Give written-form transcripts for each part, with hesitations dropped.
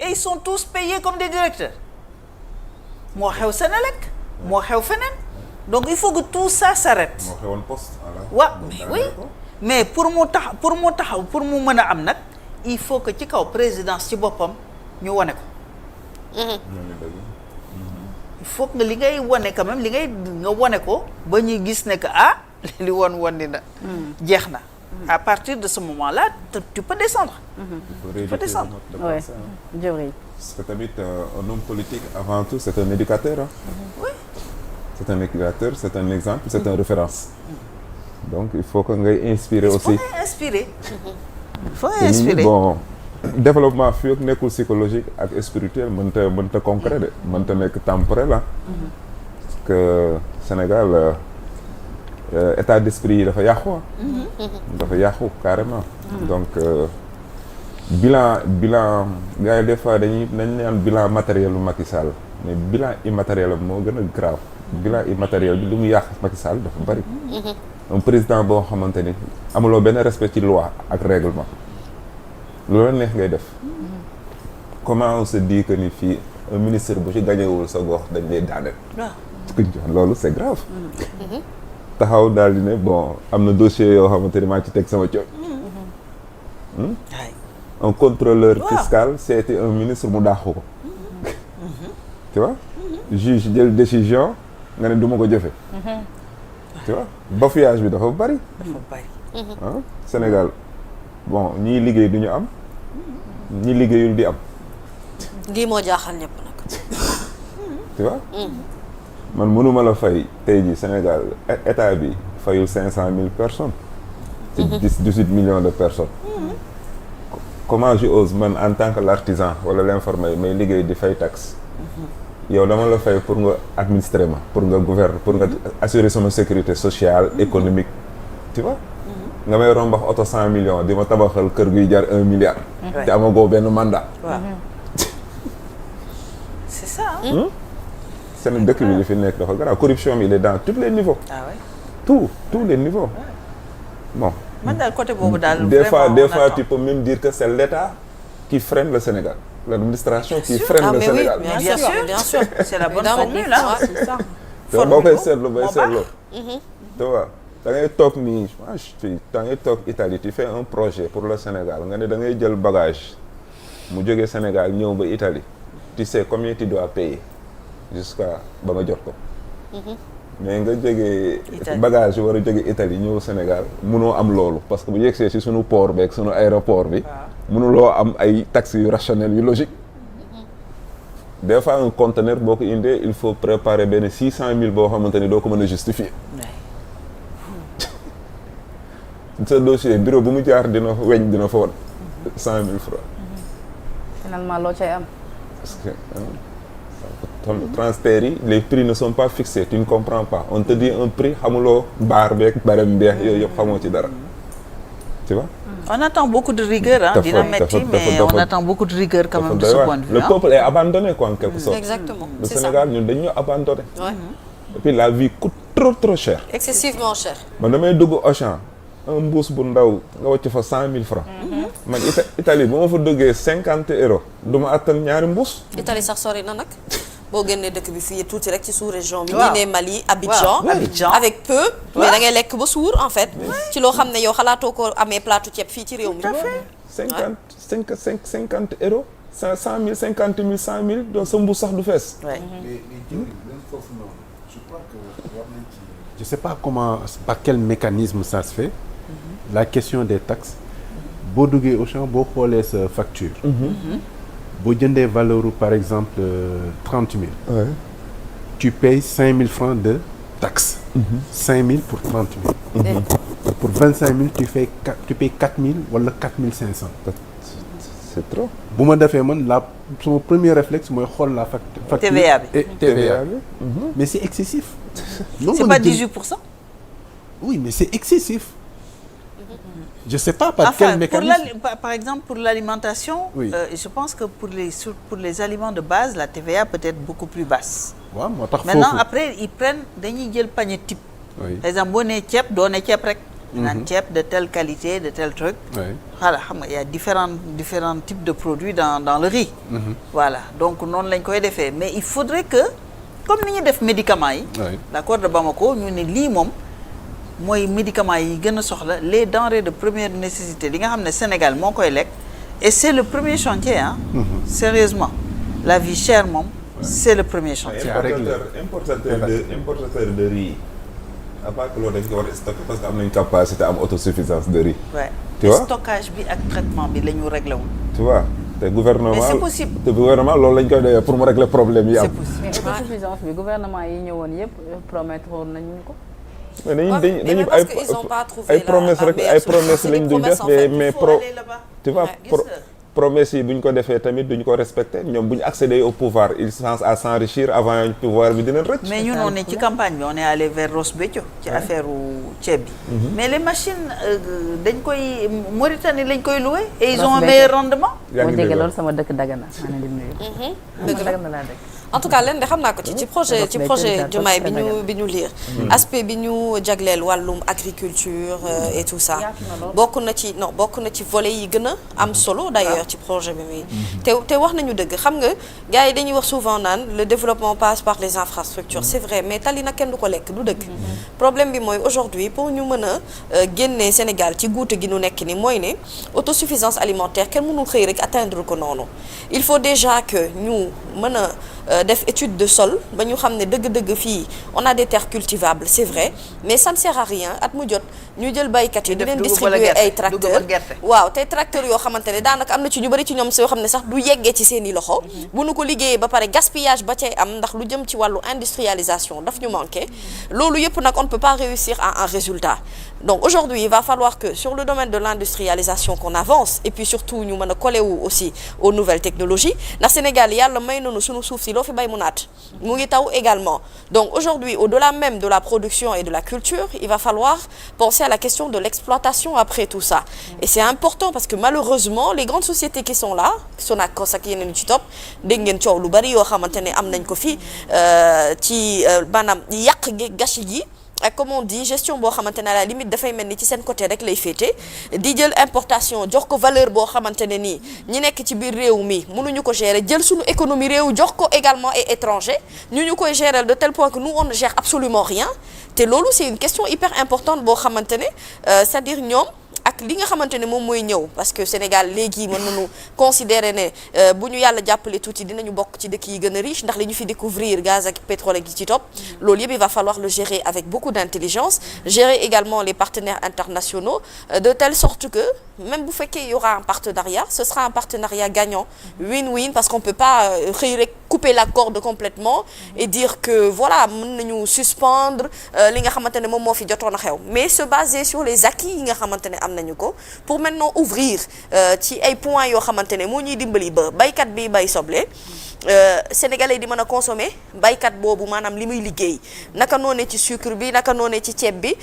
et ils sont tous payés comme des directeurs moo xew Senelec moo xew feneen donc il faut que tout ça s'arrête. moo xewoon poste. waaw mais oui mais pour mu taxaw pour mu mën a am nag il faut que ci kaw présidence ci boppam ñu wane ko. il faut que li ngay wane quand même li ngay nga wane ko ba ñuy gis ne que li woon na. jeex na. À partir de ce moment-là tu peux descendre. Tu peux descendre. Oui, Djibril. Parce que tamit un homme politique avant tout c'est un éducateur. Oui. C'est un éducateur, c'est un exemple, c'est une référence. Donc il faut que ngay inspirer aussi. Il faut inspirer. Bon développement fii ak nekkul psychologique ak spirituel mënta concret de mënta nekk temporel la. Parce que Sénégal état d'esprit yi dafa yàqu. dafa yàqu carrément. Donc bilan gars yi des fois dañ naan bilan matériel lu Macky Sall mais bilan immatériel moo gën a grave. bilan immatériel bi li mu yàq Macky Sall dafa bari. un président boo xamante ni amuloo benn respect ci loi ak règlement loolu neex ngay def. comment on se dit que ni fii un ministre bu ci gañewul sa gox dañ lay daaneel. waaw loolu c'est grave. taxaw daal di ne bon am na dossier yoo xamante ni maa ci teg sama coono. un contrôleur fiscal c'était un ministre mu dàqu ko. tu vois. juge jël décision nga ne du ma ko jëfe. tu vois bafouillage bi dafa bari. Sénégal bon ñii liggéey du ñu am. ñi liggéeyul di am. lii moo jaaxal ñëpp nag. tu vois. man mënuma la fay tey jii Sénégal état bi fayul 500,000 personnes. ci 18 millions de personnes. comment je ose man en tant que l'artisan wala l'informel may liggéey di fay taxe. yow dama la fay pour nga administrer ma pour nga gouverner pour nga assurer sama sécurité sociale économique tu vois. nga may rombax oto 100 millions di ma tabaxal kër guy jar 1 milliard. te amagoo benn mandat. waaw c'est ça. seen dëkk bi li fi nekk dafa grave corruption bi il est dans tous les niveaux. ah ouais. tous les niveaux. bon. man daal côté boobu daal. des fois tu peux même dire que c'est l'État qui freine le Sénégal. L'administration qui freine le Sénégal. Oui, bien sûr. C'est la bonne formule hein. C'est ça. boo koy seetlu bay seetlu. tu vois da ngay toog nii da ngay toog Italie tu fais un projet pour le Sénégal nga ne da ngay jël bagage mu jógee Sénégal ñëw ba Italie tu sais combien tu dois payer jusqu'à ba nga jot ko. mais nga jógee bagage war a jóge Italie ñëw Sénégal mënoo am loolu parce que bu yegsee ci sunu port beeg sunu aéroport bi mënuloo am ay taxes yu rationnel yu logique. des fois un conteneur boo ko indee il faut préparer benn 600,000 boo xamante ni doo ko mën a justifier. sa dossier bureau bu mu jaar dina fa woon 100,000 francs. finalement loo cay am. parce que transfert yi les prix ne sont pas fixés tu ne comprends pas on te dit un prix xamuloo baar beeg barem beex yooyu yëpp xamoo ci dara tu vois. on attend beaucoup de rigueur hein. dina metti mais on attend beaucoup de rigueur quand même de ce point de vue. Le peuple est abandonné quoi en quelque sorte. Exactement. Le Sénégal ñun dañu abandonné. Ouais. Et puis la vie coûte trop cher. Excessivement cher. man damay dugg Auchan un mbuus bu ndaw nga wàcc fa 100,000 francs. man Italie ba ma fa duggee 50 € du ma attan ñaari mbuus. Italie sax sori na nag boo génnee dëkk bi fii tuuti rek ci sous-région bi. waaw ñi ne Mali Abidjan. Abidjan avec peu. mais da ngay lekk ba suur en fait. ci loo xam ne yow xalaatoo ko amee plateau ceeb fii ci réew mi. 50 €. 100,000 50,000 100,000 donc sa mbuus sax du fees. Ouais. mais foofu noonu je crois que war nañ ci. Je sais pas comment par quel mécanisme ça se fait. La question des taxes. boo duggee Auchan boo xoolee sa facture. boo jëndee valeur par exemple 30,000. Ouais. tu payes 5,000 francs de taxes. 5,000 pour 30,000. Pour 25,000 tu payes 4,000 wala 4,500. C'est trop. bu ma defee man son premier réflexe mooy xool la facture. TVA bi. et TVA bi. mais c'est excessif. C'est pas 18%? Oui, mais c'est excessif. Je sais pas par quel mécanisme. Par exemple, pour l'alimentation, Oui. Je pense que pour les aliments de base, la TVA peut être beaucoup plus basse. waaw moo tax Maintenant, foofu. après, ils prennent dañuy jël panier type. Oui. Par exemple, boo nee ceeb doo ne ceeb rek. naan ceeb de telle qualité de tel truc. Ouais. Voilà xam nga y a différents types de produits dans le riz. Voilà donc noonu lañ koy defee mais il faudrait que comme ni ñu def médicaments yi. Ouais. D'accord de Bamako ñu ne lii moom mooy médicaments yi gën a soxla les denrées de première nécessité li nga xam ne Sénégal moo koy lekk et c'est le premier chantier ah. Sérieusement la vie chère moom. C'est le premier chantier. C'est à régler. importateur de riz à part que loolu dañ ko war a stocker parce que am nañ capacité am autosuffisance de riz. Ouais. Tu vois stockage bi ak traitement bi la ñu réglé wul. tu vois te gouvernement Mais c'est possible. te gouvernement loolu lañ koy doyee pour mu régler problème yi am. C'est possible. mais autosuffisance bi gouvernement yi ñëwoon yëpp promettre woon nañu ko. mais dañuy mais dañuy parce que ils ont pas trouvé ay promesses rek ay promesses lañ dul def mais tu vois promesses yi bu ñu ko defee tamit duñ ko respecter ñoom bu ñu accéder au pouvoir ils pensent à s'enrichir avant pouvoir bi dina rëcc. mais ñun on est ci campagne bi on est allé vers Ross Béthio ci affaire ceeb bi. mais les machines dañ koy Mauritanie lañ koy loué. et ils ont un meilleur rendement. yaa boo ngi déggee dégg loolu sama dëkk Dagana maa ngi leen di nuyu. dëgg la Dagana laa dëkk. en tout cas leen de xam naa ko ci projet Diomaye bi ñu lire aspect bi ñu jagleel wàllum agriculture et tout ça bokk na ci volet yi gën a am solo d'ailleurs ci projet bi muy te wax nañu dëgg xam nga gars yi dañuy wax souvent naan le développement passe par les infrastructures c'est vrai mais tali nag kenn du ko lekk du dëgg problème bi mooy aujourd'hui pour ñu mën a génne Sénégal ci guute gi nu nekk ni mooy ne autosuffisance alimentaire kenn mënul xëy rek atteindre ko noonu il faut déjà que ñu mën a def étude de sol ba ñu xam ne dëgg-dëgg fii on a des terres cultivables c'est vrai mais ça ne sert à rien at mu jot ñu jël baykat yi di leen distribuer ay tracteurs waaw tey tracteurs yoo xamante ne daanaka am na ci ñu bari ci ñoom yoo xam ne sax du yeggee ci seeni loxo bu nu ko liggéeyee ba pare gaspillage ba cay am ndax lu jëm ci wàllu industrialisation daf ñu manqué loolu yëpp nag on ne peut pas réussir à un résultat donc aujourd'hui il va falloir que sur le domaine de l'industrialisation qu'on avance et puis surtout ñu mën a coller wu aussi aux nouvelles technologies ndax Sénégal yàlla may nañu suñu suuf si loo fi bay mu naat mu ngi taw également donc aujourd'hui au-delà même de la production et de la culture il va falloir penser à la question de l'exploitation après tout ça et c'est important parce que malheureusement les grandes sociétés qui sont là Sonacos ak yeneen ci topp dégg ngeen coow lu bari yoo xamante ne am nañ ko fi ci maanaam yàq gi gâchis gi ak comme on dit gestion boo xamante ne à la limite dafay mel ni ci seen côté rek lay féete di jël importation jox ko valeur boo xamante ne nii ñi nekk ci biir réew mi mënuñu ko gérer jël suñu économie réew jox ko également et étranger ñu koy gérer de tel point que nous on ne gère absolument rien te loolu c'est une question hyper importante boo xamante ne c'est-à-dire ñoom ak li nga xamante ne moom mooy ñëw parce que Sénégal léegi mën nañu considérer ne bu ñu yàlla jàppale tuuti dinañu bokk ci dëkk yi gën a riche ndax li ñu fi découvrir gaz ak pétrole ak yi ci topp loolu yëpp il va falloir le gérer avec beaucoup d'intelligence gérer également les partenaires internationaux de telle sorte que même bu fekkee y aura un partenariat ce sera un partenariat gagnant win-win parce qu'on peut pas xëy rek couper la corde complètement et dire que voilà mën nañu suspendre li nga xamante ne moom moo fi jotoon a xew mais se baser sur les acquis yi nga xamante ne am nañu ko pour maintenant ouvrir ci ay points yoo xamante ne moo ñuy dimbali ba baykat bi bay soble sénégalais di mën a consommer baykat boobu maanaam li muy liggéey naka noonee ci sucre bi naka noonee ci ceeb bi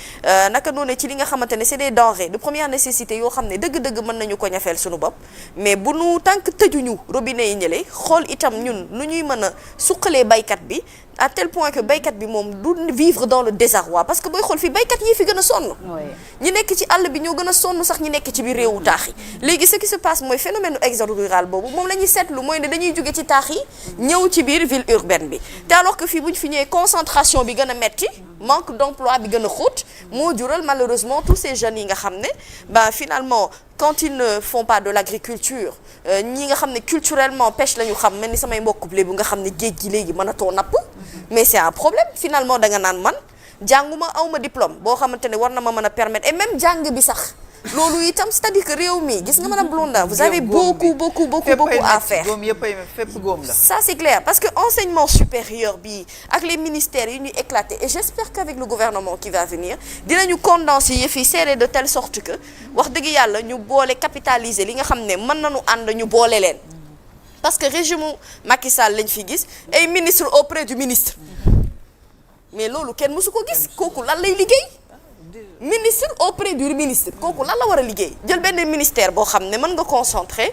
naka noonee ci li nga xamante ne c'est des denrées de première nécessité yoo xam ne dëgg-dëgg mën nañu ko ñafeel suñu bopp mais bu nu tànk tëjuñu robinet yi ñële xool itam ñun nu ñuy mën a suqalee baykat bi à tel point que baykat bi moom du vivre dans le désarroi parce que booy xool fii baykat yi fi gën a sonn ñi nekk ci àll bi ñoo gën a sonn sax ñi nekk ci biir réewu taax yi léegi ce qui se passe mooy phénomène exode rural boobu moom la ñuy seetlu mooy ne dañuy jóge ci taax yi ñëw ci biir ville urbaine bi te alors que fii bu ñu fi ñëwee concentration bi gën a metti manque d'emploi bi gën a xóot moo jural malheureusement tous ces jeunes yi nga xam ne ben finalement quand ils ne font pas de l'agriculture ñi nga xam ne culturellement pêche la ñu xam mel ni samay mbokk lébu nga xam ne géej gi léegi mënatoo napp mais c'est un problème finalement da nga naan man jànguma awma diplôme boo xamante ne war na ma mën a permettre et même jàng bi sax loolu itam c'est-à-dire que réew mi gis nga madame Blondin vous avez beaucoup à faire ça c'est clair parce que enseignement supérieur bi ak les ministères yi ñuy éclater et j'espère qu'avec le gouvernement qui va venir dinañu condenser yëf yi serré de telle sorte que wax dëgg yàlla ñu boole capitaliser li nga xam ne mën nañu ànd ñu boole leen parce que régime Macky Sall lañ fi gis ay ministre auprès du ministre mais loolu kenn mësu ko gis kooku lan lay liggéey ministre auprès du ministre kooku lan la war a liggéey jël benn ministère boo xam ne mën nga concentrer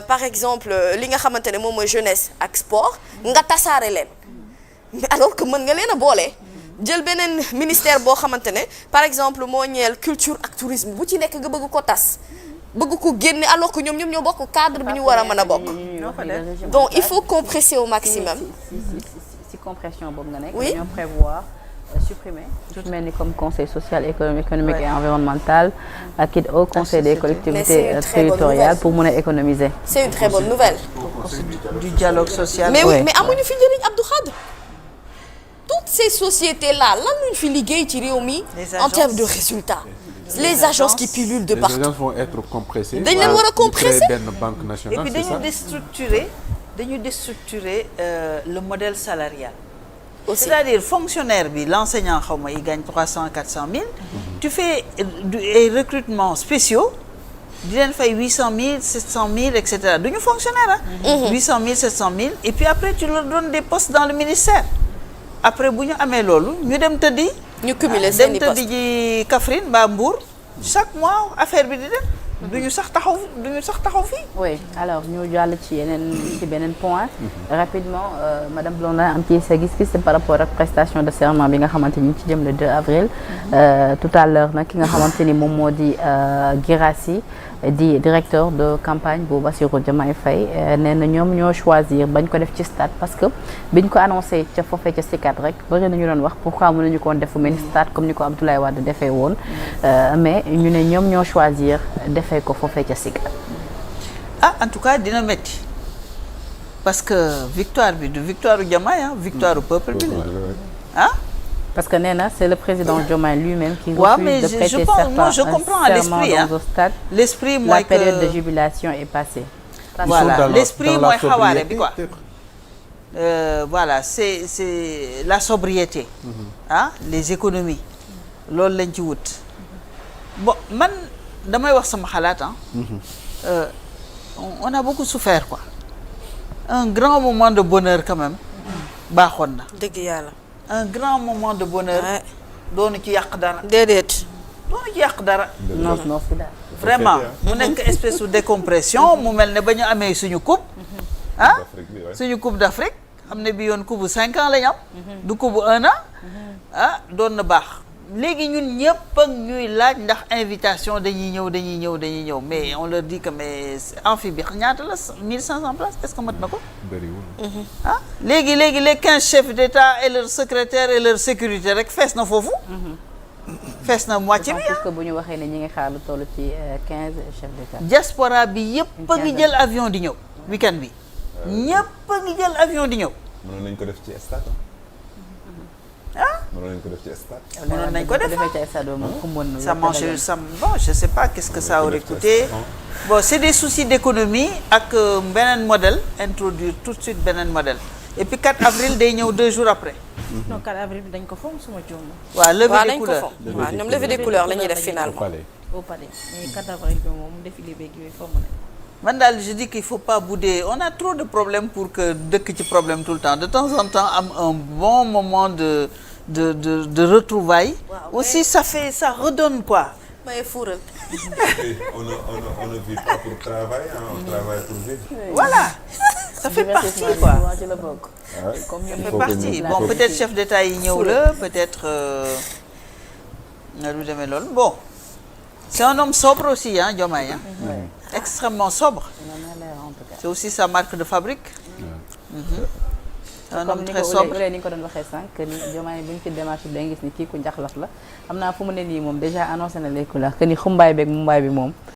par exemple li nga xamante ne moom mooy jeunesse ak sport nga tasaare leen mais alors que mën nga leen a boole jël beneen ministère boo xamante ne par exemple moo ñeel culture ak tourisme bu ci nekk nga bëgg ko tas bëgg ko génne alors que ñoom ñoo bokk cadre bi ñu war a mën a bokk. Donc il faut compresser au maximum. si compression boobu nga nekk. Oui. dañoo prévoir supprimer. lu mel ni comme conseil social économique et environnemental ak it au conseil des collectivités territoriales pour mën a économiser. C'est une très bonne nouvelle. du dialogue social. mais oui Ouais. mais amuñu fi njëriñ Abdou Khadre. Toutes ces sociétés là lan lañu fi liggéey ci réew mi. en termes de résultats. Les agences qui pullulent de Les partout. agences vont être compressées. Dañ leen war a compresser. Créer benn banque et nationale, puis dañu déstructurer le modèle salarial. Aussi. C'est-à-dire fonctionnaire bi l'enseignant xaw ma il gagne 300 400 000. Tu fais ay recrutements spéciaux di leen fay 800 000 700 000 et cetera du ñu fonctionnaire ah. 800 000 700 000 et puis après tu leur donnes des postes dans le ministère. Après bu ñu amee loolu ñu dem tëddi. ñu cumuler seen i dem postes. tëddi ji Kaffrine mbaa Mbour chaque mois affaire bi di dem. du ñu sax taxaw fii. oui alors ñu jàll ci beneen point. rapidement madame Blondin am ci sa gis-gis c'est par rapport ak prestation de serment bi nga xamante ni ci jëm le 2 avril. tout à l'heure nag ki nga xamante ni moom moo di Guirassy di directeur de campagne bu Bassirou Diomaye Faye nee na ñoom ñoo choisir bañ ko def ci stade parce que biñ ko annoncé ca foofee ca Sicap rek bëri nañu doon wax pourquoi mënuñu ko woon def fu mel ni stade comme ni ko Abdoulaye Wade defee woon mais ñu ne ñoom ñoo choisir defee ko foofee ca Sicap. ah en tout cas dina métti parce que victoire bi du victoire u Diomaye victoire u peuple bi la parce que nee na c'est le président Diomaye lui-même qui Ouais, refuse mais de je prêter pense, moi, je comprends à serment l'esprit, dans un stade. l'esprit La mooy que période de jubilation est passée. voilà l'esprit mooy xawaare bi quoi peut-être. voilà c'est la sobriété les économies loolu lañ ci wut bon man damay wax sama xalaat on a beaucoup souffert quoi un grand moment de bonheur quand même baaxoon na dëgg yàlla. un grand moment de bonheur doonu ci yàq dara déedéet. doonu ci yàq dara non fi daal. vraiment mu nekk espèce de décompression mu mel ne ba ñu amee suñu coupe suñu coupe d'Afrique xam ne bi yoon coupe bu 5 ans lañ am du coupe bu 1 an doon na baax léegi ñun ñëpp ak ñuy laaj ndax invitation dañuy ñëw mais on leur dit que mais amphi bi ñaata la 1500 places est-ce que mat na ko bëriwul. léegi les 15 chefs d'État et leurs secrétaires et leur sécurité rek fees na foofu fees na moitié bi parce que bu ñu waxee ne ñi ngi xaar lu toll ci 15 chefs d'État. diaspora bi yëpp a ngi jël avion di ñëw week-end bi ñëpp a ngi jël avion di ñëw mënoon nañ ko def ci stade mënoon nañ ko def ci stade. mënoon nañ ko def ci stade moom xumboon na. ça mange bon je sais pas qu'est-ce que ça aurait coûté bon c'est des soucis d'économie ak beneen modèle introduire tout de suite beneen modèle et puis 4 avril day ñëw 2 jours après. non 4 avril bi dañ ko fomm suma juum. waaw levée des dañ ko couleurs fomm waaw ñoom levée des couleurs la ñuy def finalement. au palais mais 4 avril bi moom défilé beeg yooyu fomm nañ. man daal je dis qu'il faut pas bouder on a trop de problèmes pour que dëkk ci problème tout le temps de temps en temps am un bon moment de retrouvailles. Wow, aussi ça redonne quoi. may fuural. on ne vit pas pour travailler on travaille pour vivre. Voilà ça fait partie quoi. ci la bokk. Comme ça fait partie bon peut-être chef d'État yi ñëw la peut-être lu demee loolu bon c'est un homme sobre aussi Diomaye extrêmement sobre. C'est aussi sa marque de fabrique. Un homme très sobre ni nga ko doon waxee sànq ni Diomaye bu ñu ci démarche bi da nga gis ni kii ku njaxlaf la xam naa fu mu ne nii moom déjà annoncé na les couleurs que ni xumbaay beeg mumbaay bi moom